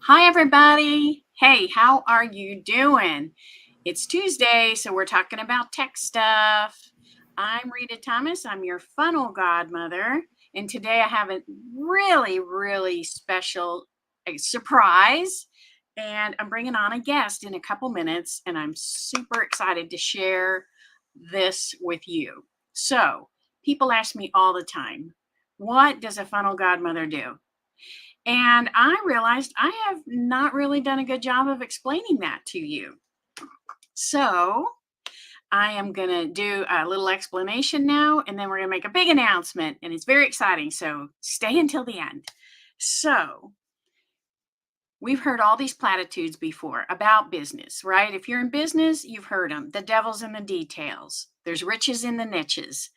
Hi, everybody. Hey, how are you doing? It's Tuesday, so we're talking about tech stuff. I'm Rita Thomas. I'm your funnel godmother. And today I have a really special surprise. And I'm bringing on a guest in a couple minutes, and I'm super excited to share this with you. So, people ask me all the time, what does a funnel godmother do? And I realized I have not really done a good job of explaining that to you. So I am going to do a little explanation now, and then we're going to make a big announcement. And it's very exciting. So stay until the end. So we've heard all these platitudes before about business, right? If you're in business, you've heard them. The devil's in the details, there's riches in the niches.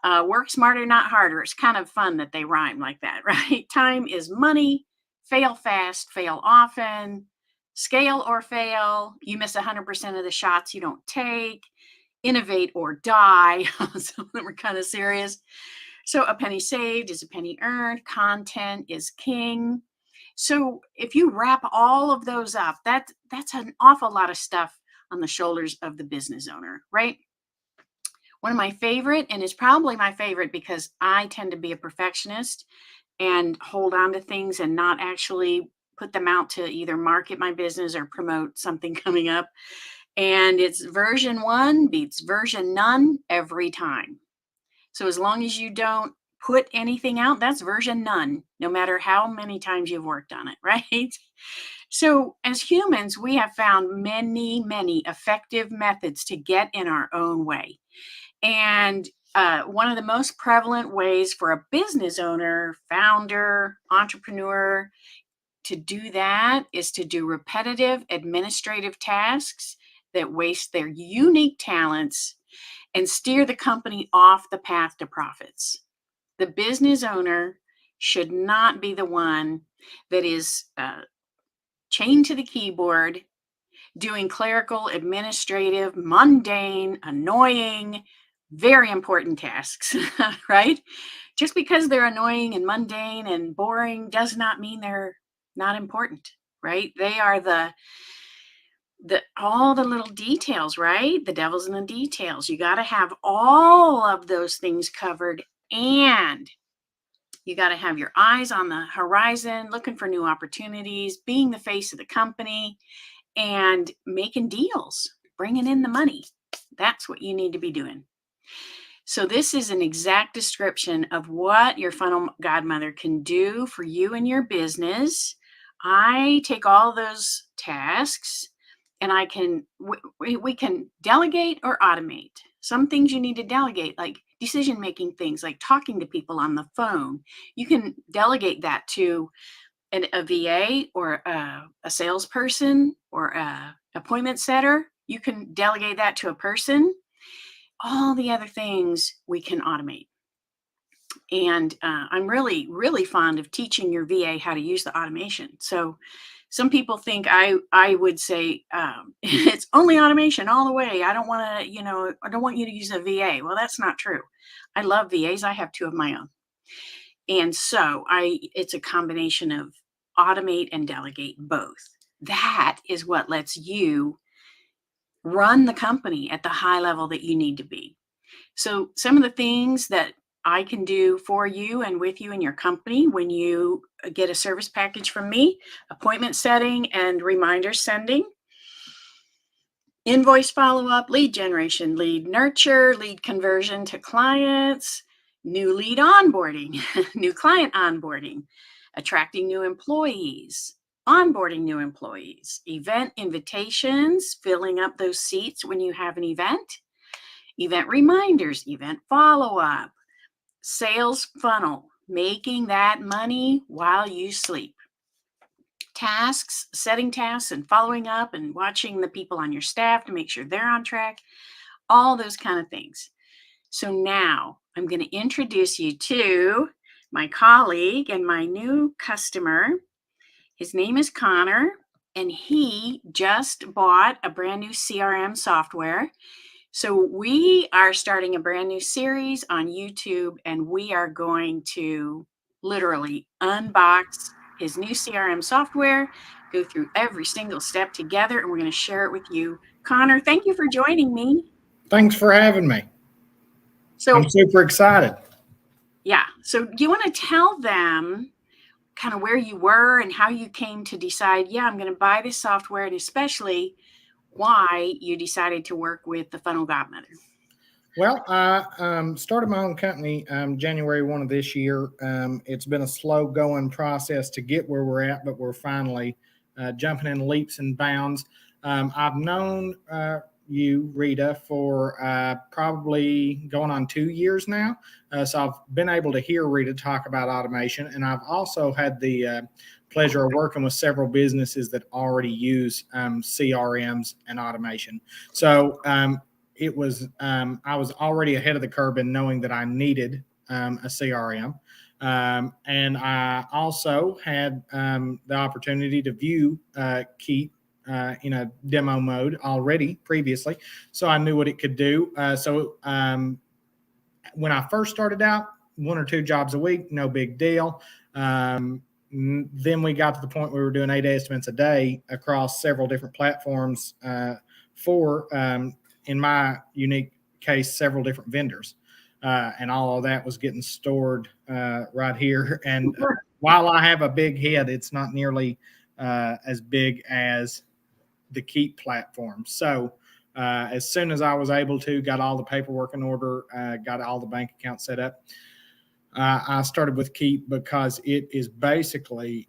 Work smarter, not harder. It's kind of fun that they rhyme like that, right? Time is money. Fail fast, fail often. Scale or fail. You miss 100% of the shots you don't take. Innovate or die. Some of them are kind of serious. So a penny saved is a penny earned. Content is king. So if you wrap all of those up, that's an awful lot of stuff on the shoulders of the business owner, right? One of my favorite, and it's probably my favorite because I tend to be a perfectionist and hold on to things and not actually put them out to either market my business or promote something coming up. And it's version one beats version none every time. So as long as you don't put anything out, that's version none, no matter how many times you've worked on it, right? So as humans, we have found many effective methods to get in our own way. And one of the most prevalent ways for a business owner, founder, entrepreneur to do that is to do repetitive administrative tasks that waste their unique talents and steer the company off the path to profits. The business owner should not be the one that is chained to the keyboard doing clerical, administrative, mundane, annoying, very important tasks, right? Just because they're annoying and mundane and boring does not mean they're not important, right? They are the all the little details, right? The devil's in the details. You got to have all of those things covered, and you got to have your eyes on the horizon, looking for new opportunities, being the face of the company, and making deals, bringing in the money. That's what you need to be doing. So, this is an exact description of what your funnel godmother can do for you and your business. I take all those tasks and we can delegate or automate. Some things you need to delegate, like decision making things, like talking to people on the phone. You can delegate that to a VA or a salesperson or a appointment setter. You can delegate that to a person. All the other things we can automate. And I'm really fond of teaching your VA how to use the automation. So some people think I would say it's only automation all the way. I don't want to, I don't want you to use a VA. Well, that's not true. I love VAs. I have two of my own. And so it's a combination of automate and delegate both. That is what lets you run the company at the high level that you need to be. So some of the things that I can do for you and with you in your company when you get a service package from me: appointment setting and reminder sending, invoice follow-up, lead generation, lead nurture, lead conversion to clients, new lead onboarding, new client onboarding, attracting new employees, onboarding new employees, event invitations, filling up those seats when you have an event reminders, event follow-up, sales funnel, making that money while you sleep. Tasks, setting tasks and following up and watching the people on your staff to make sure they're on track, all those kind of things. So now I'm going to introduce you to my colleague and my new customer. His name is Connor, and he just bought a brand new CRM software. So we are starting a brand new series on YouTube, and we are going to literally unbox his new CRM software, go through every single step together, and we're going to share it with you. Connor, thank you for joining me. Thanks for having me. I'm super excited. Yeah. So do you want to tell them kind of where you were and how you came to decide, yeah, I'm going to buy this software, and especially why you decided to work with the Funnel Godmother? Well, I started my own company January 1 of this year. It's been a slow going process to get where we're at, but we're finally jumping in leaps and bounds. I've known you, Rita, for probably going on 2 years now. So I've been able to hear Rita talk about automation, and I've also had the pleasure of working with several businesses that already use CRMs and automation. So it was I was already ahead of the curve in knowing that I needed a CRM. And I also had the opportunity to view Keep in a demo mode already previously, so I knew what it could do. When I first started out, 1 or 2 jobs a week, no big deal. Then we got to the point where we were doing 8 estimates a day across several different platforms for, in my unique case, several different vendors. And all of that was getting stored right here. And while I have a big head, it's not nearly as big as the Keep platform. So as soon as I was able to, got all the paperwork in order, got all the bank accounts set up, I started with Keep because it is basically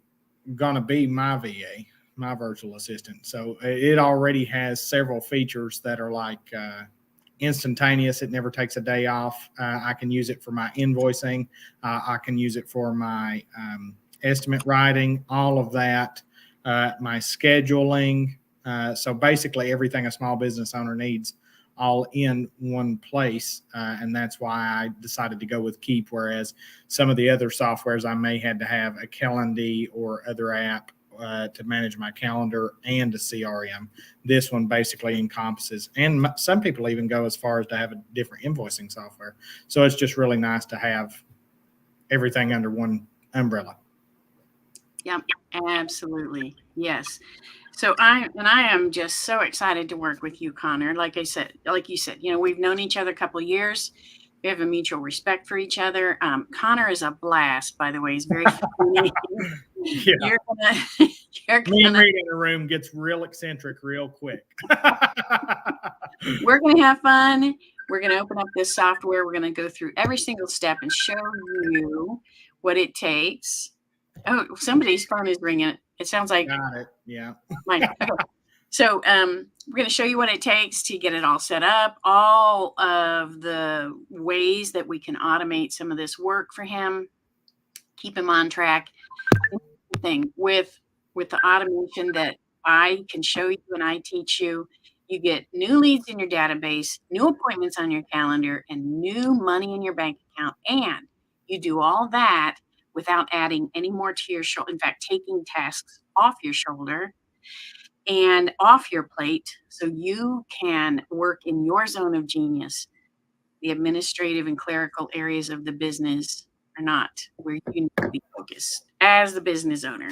going to be my VA, my virtual assistant. So it already has several features that are like instantaneous. It never takes a day off. I can use it for my invoicing. I can use it for my estimate writing, all of that, my scheduling. So basically everything a small business owner needs all in one place. And that's why I decided to go with Keep, whereas some of the other softwares I may had to have a Calendly or other app to manage my calendar and a CRM. This one basically encompasses, and some people even go as far as to have a different invoicing software. So it's just really nice to have everything under one umbrella. Yep, absolutely. Yes. So I am just so excited to work with you, Connor. Like you said, we've known each other a couple of years. We have a mutual respect for each other. Connor is a blast, by the way. He's very funny. Yeah. Me and Rita in a room gets real eccentric real quick. We're going to have fun. We're going to open up this software. We're going to go through every single step and show you what it takes. Oh, somebody's phone is ringing. It sounds like. Got it. Yeah. Mine. Okay. So we're going to show you what it takes to get it all set up, all of the ways that we can automate some of this work for him, keep him on track. Thing with the automation that I can show you and I teach you, you get new leads in your database, new appointments on your calendar, and new money in your bank account. And you do all that without adding any more to your shoulder. In fact, taking tasks off your shoulder and off your plate so you can work in your zone of genius. The administrative and clerical areas of the business are not where you need to be focused as the business owner.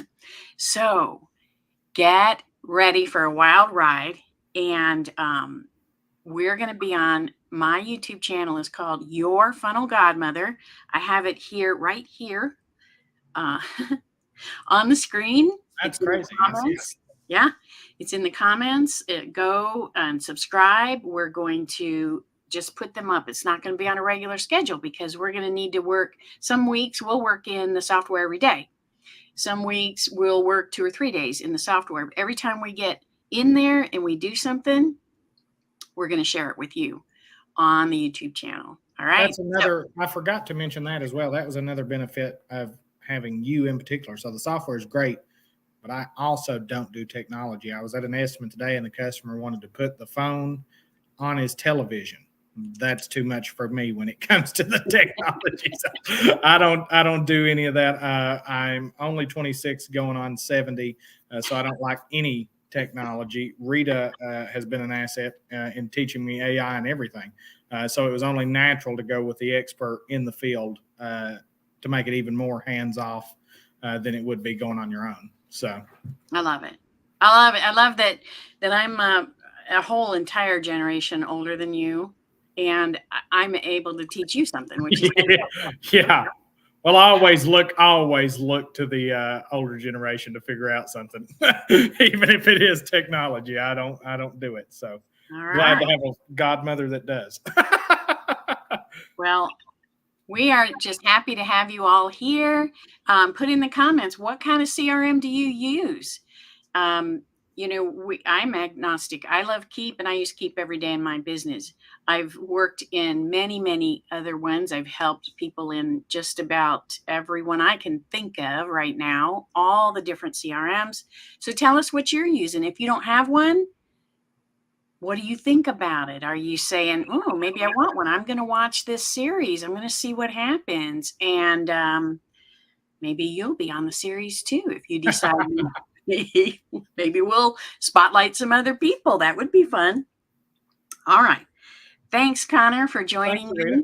So get ready for a wild ride. And we're going to be on my YouTube channel. Is called Your Funnel Godmother. I have it here, right here on the screen. That's crazy. Yeah, it's in the comments. Go and subscribe. We're going to just put them up. It's not going to be on a regular schedule because we're going to need to work. Some weeks we'll work in the software every day. Some weeks we'll work 2 or 3 days in the software. Every time we get in there and we do something, we're going to share it with you on the YouTube channel. All right. That's another, I forgot to mention that as well. That was another benefit of having you in particular. So the software is great, but I also don't do technology. I was at an estimate today and the customer wanted to put the phone on his television. That's too much for me when it comes to the technology. So I don't do any of that. I'm only 26 going on 70. So I don't like any technology. Rita has been an asset in teaching me AI and everything. So it was only natural to go with the expert in the field to make it even more hands off than it would be going on your own. So I love it. I love it. I love that I'm a whole entire generation older than you, and I'm able to teach you something, which is yeah. Well, I always look to the older generation to figure out something, even if it is technology. I don't do it. So all glad right. to have a godmother that does. Well, we are just happy to have you all here. Put in the comments, what kind of CRM do you use? I'm agnostic. I love Keep, and I use Keep every day in my business. I've worked in many, many other ones. I've helped people in just about every one I can think of right now, all the different CRMs. So tell us what you're using. If you don't have one, what do you think about it? Are you saying, oh, maybe I want one? I'm going to watch this series. I'm going to see what happens. And maybe you'll be on the series too if you decide. Maybe we'll spotlight some other people. That would be fun. All right. Thanks, Connor, for Thanks, joining Rita. me.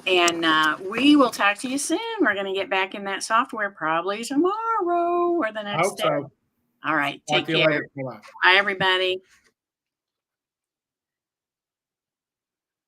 And we will talk to you soon. We're going to get back in that software probably tomorrow or the I next hope day. so. All right. Talk Take to you care. later. Bye. Bye, everybody.